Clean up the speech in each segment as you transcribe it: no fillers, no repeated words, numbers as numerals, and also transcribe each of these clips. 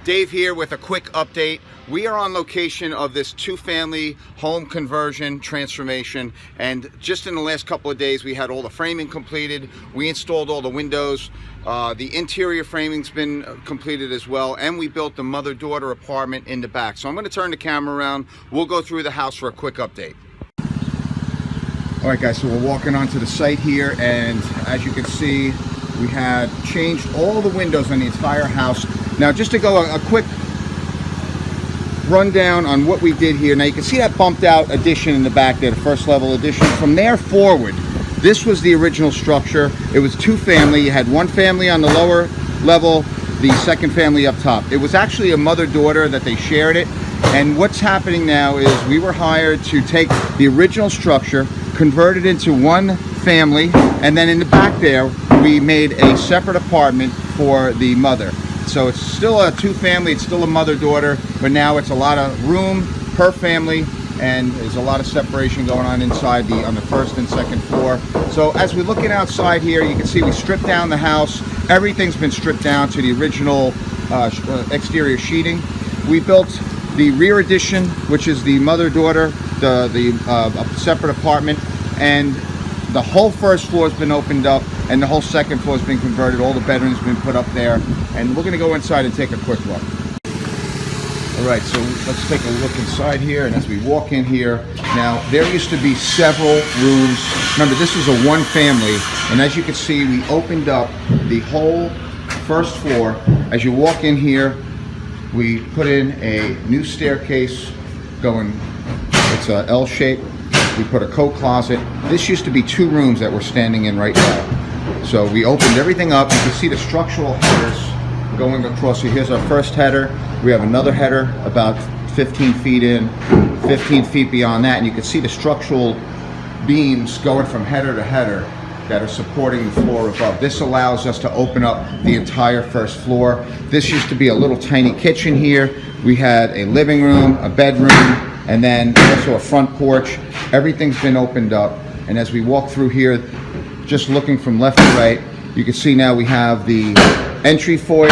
Dave here with a quick update. We are on location of this two-family home conversion transformation, and just in the last couple of days we had all the framing completed. We installed all the windows. The interior framing's been completed as well, and we built the mother-daughter apartment in the back. So I'm going to turn the camera around. We'll go through the house for a quick update. All right guys, so we're walking onto the site here, and as you can see, we had changed all the windows on the entire house. Now just to go a quick rundown on what we did here. Now you can see that bumped out addition in the back there, the first level addition. From there forward, this was the original structure. It was two family. You had one family on the lower level, the second family up top. It was actually a mother-daughter that they shared it. And what's happening now is we were hired to take the original structure, convert it into one family, and then in the back there we made a separate apartment for the mother. So it's still a two-family, it's still a mother-daughter, but now it's a lot of room per family, and there's a lot of separation going on inside on the first and second floor. So as we're looking outside here, you can see we stripped down the house. Everything's been stripped down to the original exterior sheeting. We built the rear addition, which is the mother-daughter, the separate apartment, and the whole first floor has been opened up, and the whole second floor has been converted. All the bedrooms have been put up there, and we're going to go inside and take a quick look. All right, so let's take a look inside here, and as we walk in here, now there used to be several rooms. Remember, this was a one family, and as you can see, we opened up the whole first floor. As you walk in here, we put in a new staircase going, it's a L shape. We put a coat closet. This used to be two rooms that we're standing in right now. So we opened everything up. You can see the structural headers going across. So here's our first header. We have another header about 15 feet in, 15 feet beyond that, and you can see the structural beams going from header to header that are supporting the floor above. This allows us to open up the entire first floor. This used to be a little tiny kitchen here. We had a living room, a bedroom, and then also a front porch. Everything's been opened up, and as we walk through here, just looking from left to right, you can see now we have the entry foyer,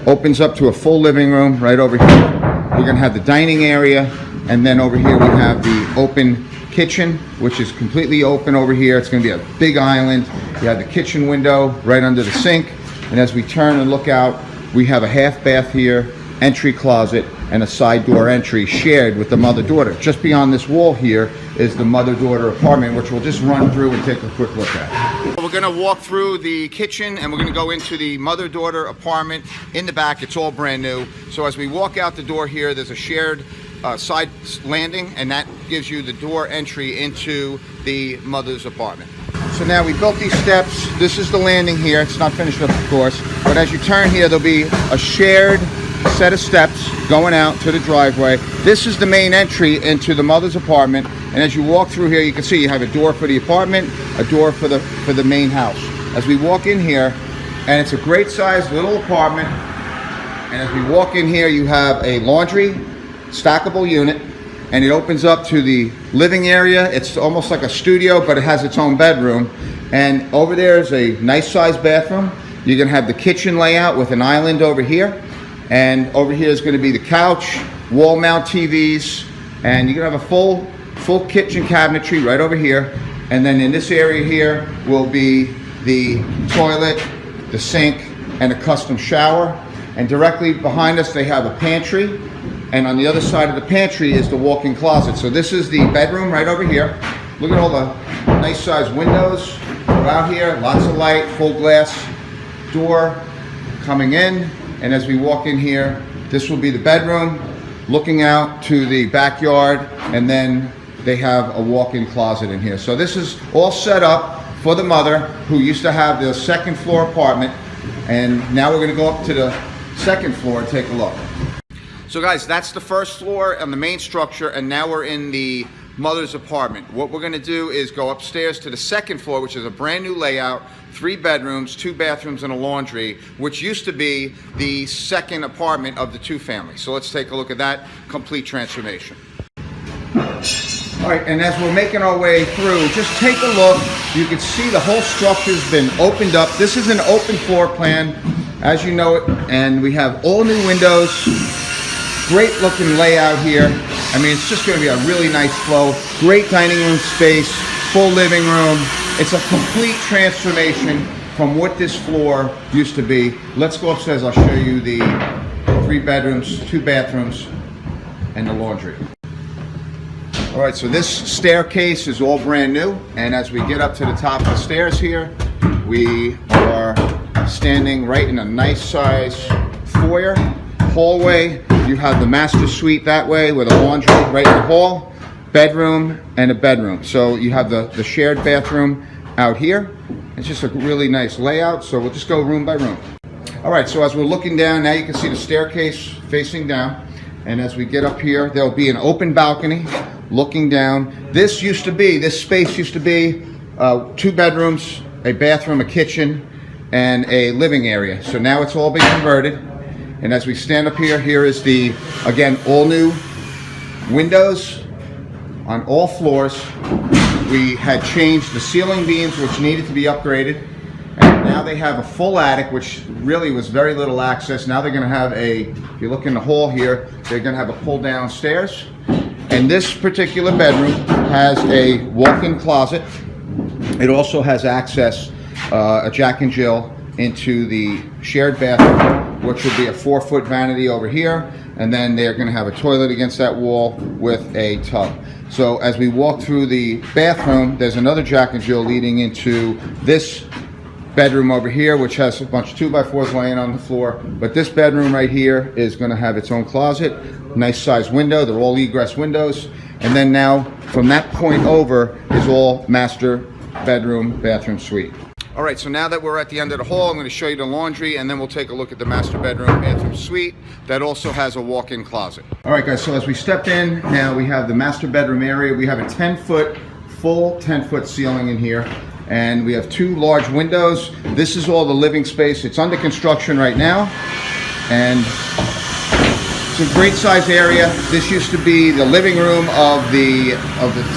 opens up to a full living room right over here. We're gonna have the dining area, and then over here we have the open kitchen, which is completely open over here. It's gonna be a big island. You have the kitchen window right under the sink, and as we turn and look out, we have a half bath here, entry closet, and a side door entry shared with the mother-daughter. Just beyond this wall here is the mother-daughter apartment, which we'll just run through and take a quick look at. We're gonna walk through the kitchen, and we're gonna go into the mother-daughter apartment in the back. It's all brand new. So as we walk out the door here, there's a shared side landing, and that gives you the door entry into the mother's apartment. So now we built these steps. This is the landing here. It's not finished up, of course, but as you turn here, there'll be a shared set of steps going out to the driveway. This is the main entry into the mother's apartment, and as you walk through here, you can see you have a door for the apartment, a door for the main house. As we walk in here, and it's a great sized little apartment, and as we walk in here, you have a laundry stackable unit, and it opens up to the living area. It's almost like a studio, but it has its own bedroom, and over there is a nice sized bathroom. You're gonna have the kitchen layout with an island over here, and over here is going to be the couch, wall mount TVs, and you're going to have a full kitchen cabinetry right over here. And then in this area here will be the toilet, the sink, and a custom shower. And directly behind us they have a pantry, and on the other side of the pantry is the walk-in closet. So this is the bedroom right over here. Look at all the nice sized windows out here, lots of light, full glass door coming in. And as we walk in here, this will be the bedroom, looking out to the backyard, and then they have a walk-in closet in here. So this is all set up for the mother, who used to have the second floor apartment, and now we're gonna go up to the second floor and take a look. So guys, that's the first floor on the main structure, and now we're in the mother's apartment. What we're gonna do is go upstairs to the second floor, which is a brand new layout, 3 bedrooms, 2 bathrooms, and a laundry, which used to be the second apartment of the two family. So let's take a look at that complete transformation. All right, and as we're making our way through, just take a look. You can see the whole structure's been opened up. This is an open floor plan. as you know it, and we have all new windows. Great looking layout here. I mean, it's just going to be a really nice flow. Great dining room space, full living room. It's a complete transformation from what this floor used to be. Let's go upstairs. I'll show you the 3 bedrooms, 2 bathrooms, and the laundry. All right, so this staircase is all brand new, and as we get up to the top of the stairs here, we are standing right in a nice size foyer, hallway. You have the master suite that way with a laundry right in the hall, bedroom, and a bedroom. So you have the shared bathroom out here. It's just a really nice layout, so we'll just go room by room. All right, so as we're looking down, now you can see the staircase facing down. And as we get up here, there'll be an open balcony looking down. This space used to be 2 bedrooms, a bathroom, a kitchen, and a living area. So now it's all been converted. And as we stand up here, here is the, again, all new windows on all floors. We had changed the ceiling beams, which needed to be upgraded. And now they have a full attic, which really was very little access. Now they're going to have if you look in the hall here, they're going to have a pull down stairs. And this particular bedroom has a walk-in closet. It also has access, a Jack and Jill, into the shared bathroom, which would be a 4-foot vanity over here, and then they're going to have a toilet against that wall with a tub. So as we walk through the bathroom, there's another Jack and Jill leading into this bedroom over here, which has a bunch of 2x4s laying on the floor. But this bedroom right here is going to have its own closet, nice size window. They're all egress windows. And then now from that point over is all master bedroom, bathroom suite. All right, so now that we're at the end of the hall, I'm going to show you the laundry, and then we'll take a look at the master bedroom, bathroom suite that also has a walk-in closet. All right, guys, so as we step in, now we have the master bedroom area. We have a 10-foot, full 10-foot ceiling in here, and we have 2 large windows. This is all the living space. It's under construction right now, and it's a great size area. This used to be the living room of the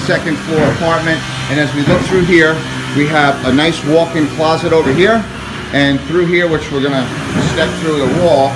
2nd floor apartment, and as we look through here, we have a nice walk-in closet over here, and through here, which we're gonna step through the wall,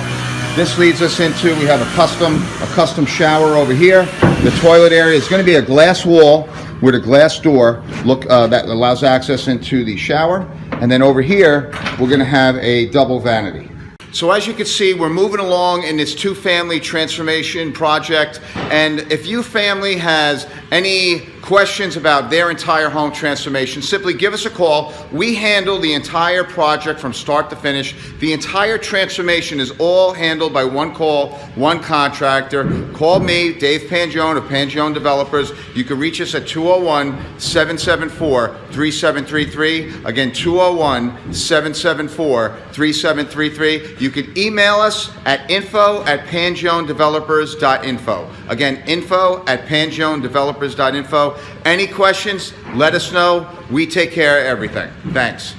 this leads us into, we have a custom shower over here. The toilet area is gonna be a glass wall with a glass door that allows access into the shower. And then over here, we're gonna have a double vanity. So as you can see, we're moving along in this 2-family transformation project. And if your family has any questions about their entire home transformation, simply give us a call. We handle the entire project from start to finish. The entire transformation is all handled by one call, one contractor. Call me, Dave Pangione of Pangione Developers. You can reach us at 201-774-3733. Again, 201-774-3733. You can email us at info@pangionedevelopers.info. Again, info@pangionedevelopers.info. Any questions, let us know. We take care of everything. Thanks.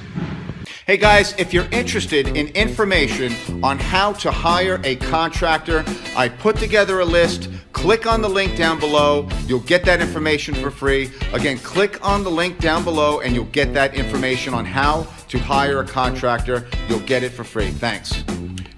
Hey guys, if you're interested in information on how to hire a contractor, I put together a list. Click on the link down below. You'll get that information for free. Again, click on the link down below and you'll get that information on how to hire a contractor. You'll get it for free. Thanks.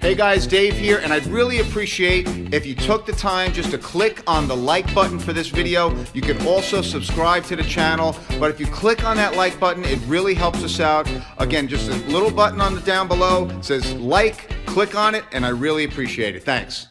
Hey guys, Dave here, and I'd really appreciate if you took the time just to click on the like button for this video. You can also subscribe to the channel, but if you click on that like button, it really helps us out. Again, just a little button on the down below, it says like, click on it, and I really appreciate it. Thanks.